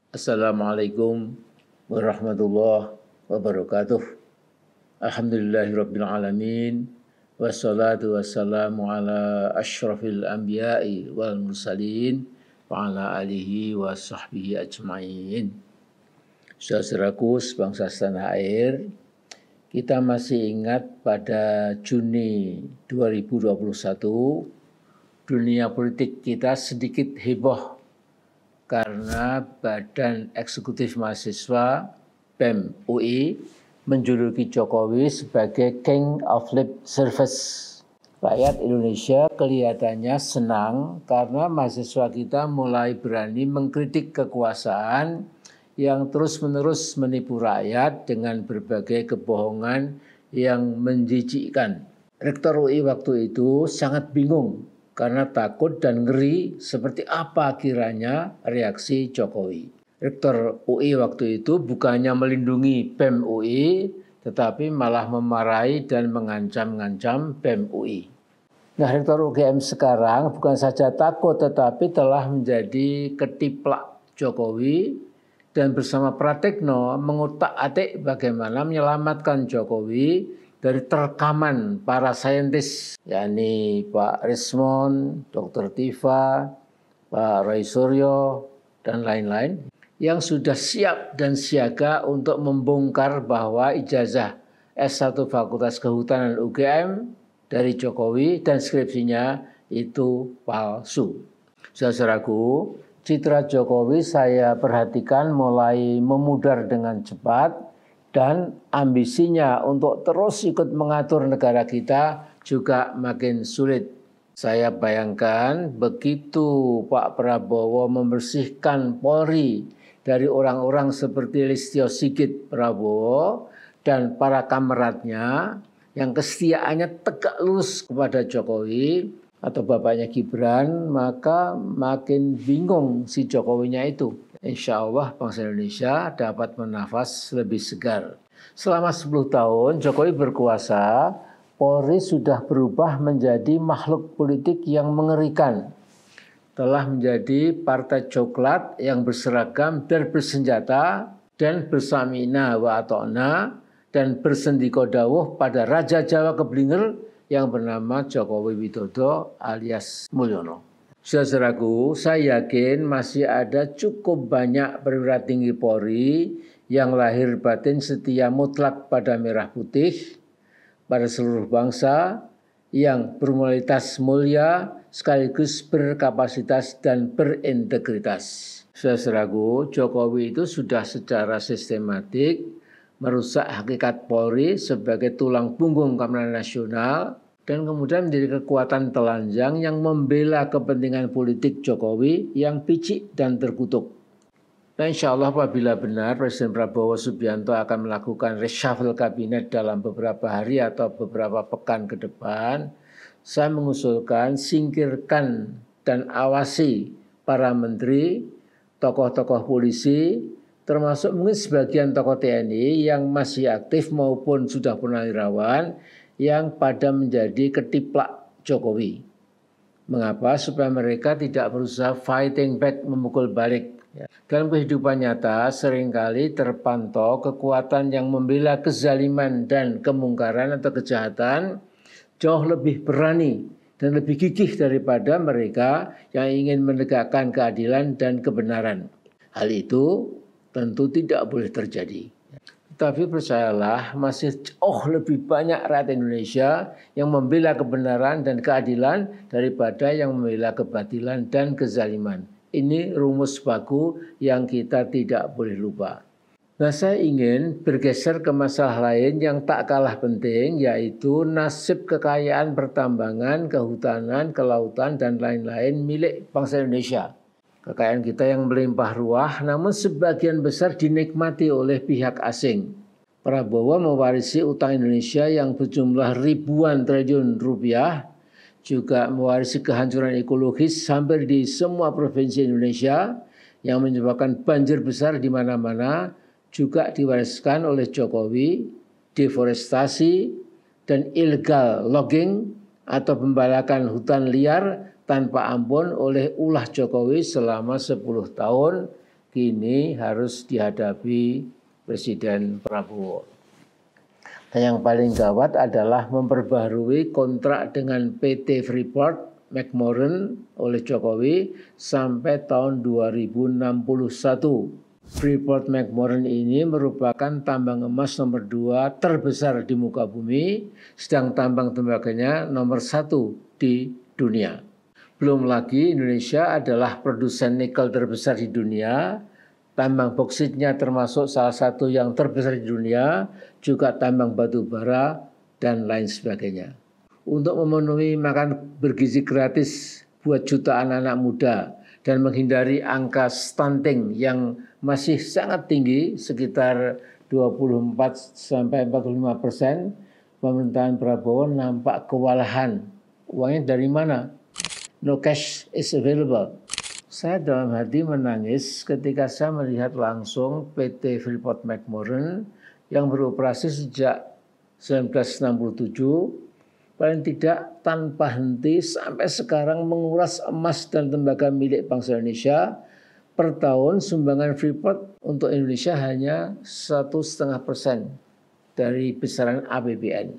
Assalamualaikum warahmatullahi wabarakatuh. Alhamdulillahirabbil alamin. Wassalatu wassalamu ala asyrafil anbiya'i wal mursalin wa ala alihi wa sahbihi ajmain. Saudaraku sebangsa setanah air, kita masih ingat pada Juni 2021 dunia politik kita sedikit heboh karena Badan Eksekutif Mahasiswa BEM UI menjuluki Jokowi sebagai King of Lip Service. Rakyat Indonesia kelihatannya senang karena mahasiswa kita mulai berani mengkritik kekuasaan yang terus-menerus menipu rakyat dengan berbagai kebohongan yang menjijikkan. Rektor UI waktu itu sangat bingung karena takut dan ngeri seperti apa kiranya reaksi Jokowi. Rektor UI waktu itu bukannya melindungi BEM UI, tetapi malah memarahi dan mengancam-ngancam BEM UI. Nah, Rektor UGM sekarang bukan saja takut tetapi telah menjadi ketiplak Jokowi dan bersama Pratikno mengutak-atik bagaimana menyelamatkan Jokowi dari terkaman para saintis, yakni Pak Rismon, Dr. Tifa, Pak Roy Suryo, dan lain-lain, yang sudah siap dan siaga untuk membongkar bahwa ijazah S1 Fakultas Kehutanan UGM dari Jokowi dan skripsinya itu palsu. Saudaraku, citra Jokowi saya perhatikan mulai memudar dengan cepat, dan ambisinya untuk terus ikut mengatur negara kita juga makin sulit. Saya bayangkan begitu Pak Prabowo membersihkan Polri dari orang-orang seperti Listio Sigit Prabowo dan para kameratnya yang kesetiaannya tegak lurus kepada Jokowi atau bapaknya Gibran, maka makin bingung si Jokowinya itu. Insya Allah bangsa Indonesia dapat bernafas lebih segar. Selama 10 tahun Jokowi berkuasa, Polri sudah berubah menjadi makhluk politik yang mengerikan. Telah menjadi partai coklat yang berseragam dan bersenjata dan bersamina wa ata'na dan bersendiko dawuh pada Raja Jawa Keblinger yang bernama Jokowi Widodo alias Mulyono. Saudaraku, saya yakin masih ada cukup banyak perwira tinggi Polri yang lahir batin setia mutlak pada merah putih, pada seluruh bangsa, yang bermoralitas mulia sekaligus berkapasitas dan berintegritas. Saudaraku, Jokowi itu sudah secara sistematik merusak hakikat Polri sebagai tulang punggung keamanan nasional dan kemudian menjadi kekuatan telanjang yang membela kepentingan politik Jokowi yang picik dan terkutuk. Dan insya Allah apabila benar Presiden Prabowo Subianto akan melakukan reshuffle kabinet dalam beberapa hari atau beberapa pekan ke depan, saya mengusulkan singkirkan dan awasi para menteri, tokoh-tokoh polisi, termasuk mungkin sebagian tokoh TNI yang masih aktif maupun sudah purnawirawan yang pada menjadi ketiplak Jokowi. Mengapa? Supaya mereka tidak berusaha fighting back, memukul balik. Dalam kehidupan nyata seringkali terpantau kekuatan yang membela kezaliman dan kemungkaran atau kejahatan jauh lebih berani dan lebih gigih daripada mereka yang ingin menegakkan keadilan dan kebenaran. Hal itu tentu tidak boleh terjadi. Tapi percayalah, masih jauh lebih banyak rakyat Indonesia yang membela kebenaran dan keadilan daripada yang membela kebatilan dan kezaliman. Ini rumus baku yang kita tidak boleh lupa. Nah, saya ingin bergeser ke masalah lain yang tak kalah penting, yaitu nasib kekayaan pertambangan, kehutanan, kelautan, dan lain-lain milik bangsa Indonesia. Kekayaan kita yang melimpah ruah, namun sebagian besar dinikmati oleh pihak asing. Prabowo mewarisi utang Indonesia yang berjumlah ribuan triliun rupiah, juga mewarisi kehancuran ekologis hampir di semua provinsi Indonesia yang menyebabkan banjir besar di mana-mana, juga diwariskan oleh Jokowi, deforestasi dan illegal logging atau pembalakan hutan liar tanpa ampun oleh ulah Jokowi selama 10 tahun kini harus dihadapi Presiden Prabowo. Dan yang paling gawat adalah memperbaharui kontrak dengan PT Freeport McMoran oleh Jokowi sampai tahun 2061. Freeport McMoran ini merupakan tambang emas nomor 2 terbesar di muka bumi, sedang tambang tembaganya nomor 1 di dunia. Belum lagi Indonesia adalah produsen nikel terbesar di dunia, tambang boksitnya termasuk salah satu yang terbesar di dunia, juga tambang batu bara, dan lain sebagainya. Untuk memenuhi makan bergizi gratis buat jutaan anak muda dan menghindari angka stunting yang masih sangat tinggi, sekitar 24-45%, pemerintahan Prabowo nampak kewalahan. Uangnya dari mana? No cash is available. Saya dalam hati menangis ketika saya melihat langsung PT Freeport McMoran yang beroperasi sejak 1967, paling tidak tanpa henti sampai sekarang menguras emas dan tembaga milik bangsa Indonesia. Per tahun sumbangan Freeport untuk Indonesia hanya 1,5% dari besaran APBN.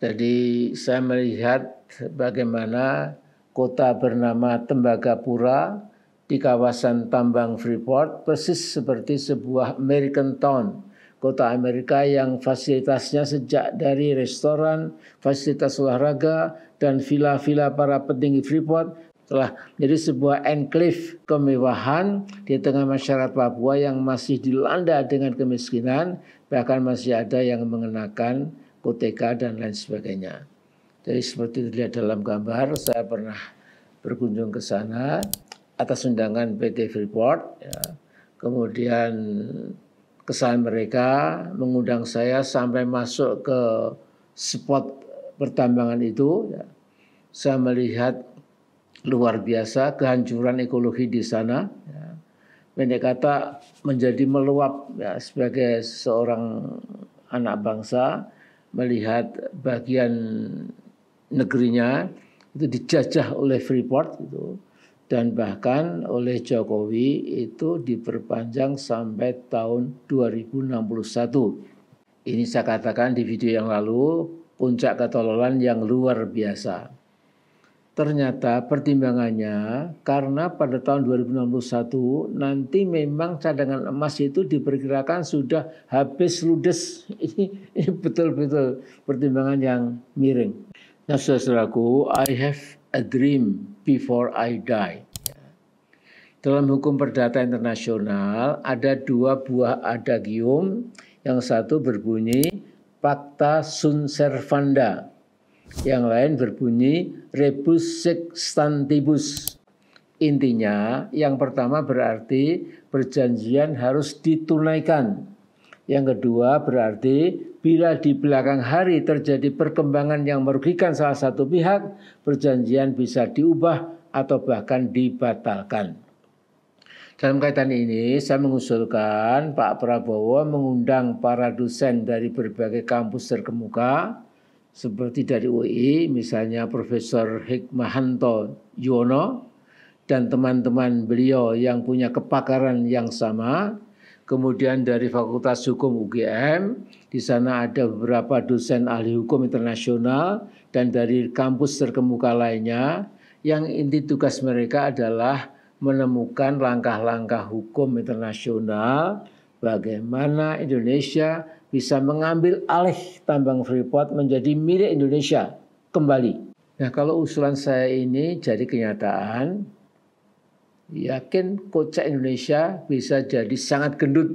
Jadi saya melihat bagaimana kota bernama Tembagapura di kawasan tambang Freeport persis seperti sebuah American Town, kota Amerika yang fasilitasnya sejak dari restoran, fasilitas olahraga, dan villa-villa para petinggi Freeport telah menjadi sebuah enclave kemewahan di tengah masyarakat Papua yang masih dilanda dengan kemiskinan, bahkan masih ada yang mengenakan koteka dan lain sebagainya. Jadi seperti dilihat dalam gambar, saya pernah berkunjung ke sana atas undangan PT Freeport. Ya. Kemudian kesalahan mereka mengundang saya sampai masuk ke spot pertambangan itu. Ya. Saya melihat luar biasa kehancuran ekologi di sana. Ya. Pendek kata menjadi meluap ya, sebagai seorang anak bangsa melihat bagian negerinya itu dijajah oleh Freeport itu, dan bahkan oleh Jokowi itu diperpanjang sampai tahun 2061. Ini saya katakan di video yang lalu, puncak ketololan yang luar biasa. Ternyata pertimbangannya karena pada tahun 2061 nanti memang cadangan emas itu diperkirakan sudah habis ludes. Ini betul-betul pertimbangan yang miring. Nah, saudaraku, I have a dream before I die. Dalam hukum perdata internasional ada 2 buah adagium. Yang satu berbunyi Pacta sunt servanda. Yang lain berbunyi rebus sic stantibus. Intinya yang pertama berarti perjanjian harus ditunaikan. Yang kedua berarti bila di belakang hari terjadi perkembangan yang merugikan salah satu pihak, perjanjian bisa diubah atau bahkan dibatalkan. Dalam kaitan ini saya mengusulkan Pak Prabowo mengundang para dosen dari berbagai kampus terkemuka seperti dari UI, misalnya Profesor Hikmahanto Yono dan teman-teman beliau yang punya kepakaran yang sama. Kemudian dari Fakultas Hukum UGM, di sana ada beberapa dosen ahli hukum internasional, dan dari kampus terkemuka lainnya yang inti tugas mereka adalah menemukan langkah-langkah hukum internasional bagaimana Indonesia bisa mengambil alih tambang Freeport menjadi milik Indonesia kembali. Nah, kalau usulan saya ini jadi kenyataan, yakin kocek Indonesia bisa jadi sangat gendut.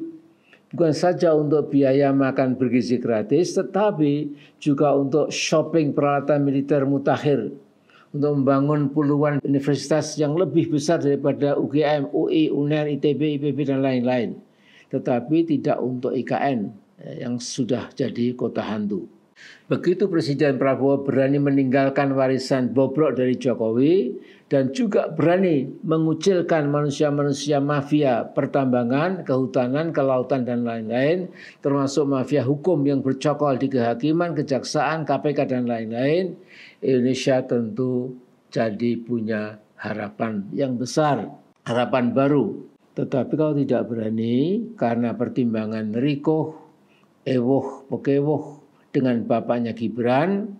Bukan saja untuk biaya makan bergizi gratis, tetapi juga untuk shopping peralatan militer mutakhir, untuk membangun puluhan universitas yang lebih besar daripada UGM, UI, UNER, ITB, IPB, dan lain-lain. Tetapi tidak untuk IKN yang sudah jadi kota hantu. Begitu Presiden Prabowo berani meninggalkan warisan bobrok dari Jokowi dan juga berani mengucilkan manusia-manusia mafia pertambangan, kehutanan, kelautan, dan lain-lain, termasuk mafia hukum yang bercokol di kehakiman, kejaksaan, KPK, dan lain-lain, Indonesia tentu jadi punya harapan yang besar, harapan baru. Tetapi kalau tidak berani karena pertimbangan rikuh, ewuh, pekewuh dengan bapaknya Gibran,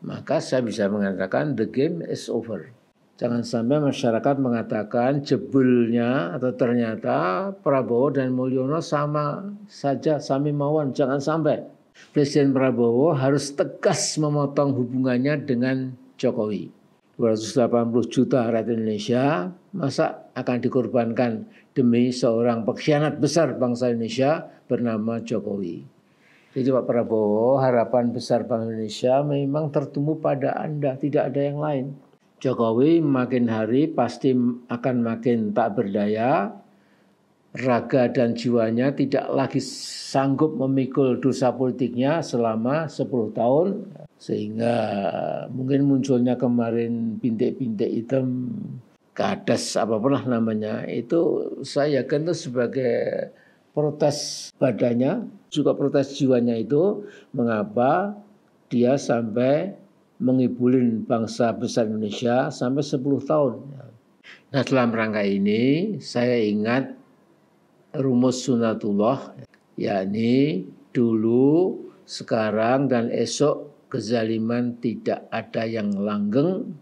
maka saya bisa mengatakan the game is over. Jangan sampai masyarakat mengatakan jebulnya atau ternyata Prabowo dan Mulyono sama saja, sami mawon. Jangan sampai. Presiden Prabowo harus tegas memotong hubungannya dengan Jokowi. 280 juta rakyat Indonesia masa akan dikorbankan demi seorang pengkhianat besar bangsa Indonesia bernama Jokowi. Jadi Pak Prabowo, harapan besar bangsa Indonesia memang tertumpu pada Anda, tidak ada yang lain. Jokowi makin hari pasti akan makin tak berdaya, raga dan jiwanya tidak lagi sanggup memikul dosa politiknya selama 10 tahun, sehingga mungkin munculnya kemarin bintik-bintik hitam, kades apapun lah namanya, itu saya yakin itu sebagai protes badannya, juga protes jiwanya itu, mengapa dia sampai mengibulin bangsa besar Indonesia sampai 10 tahun. Nah, dalam rangka ini saya ingat rumus sunatullah, yakni dulu, sekarang, dan esok kezaliman tidak ada yang langgeng.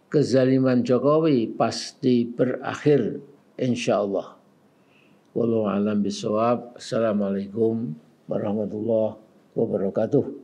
Kezaliman Jokowi pasti berakhir insyaallah. Wallahu a'lam bishawab. Assalamualaikum warahmatullahi wabarakatuh.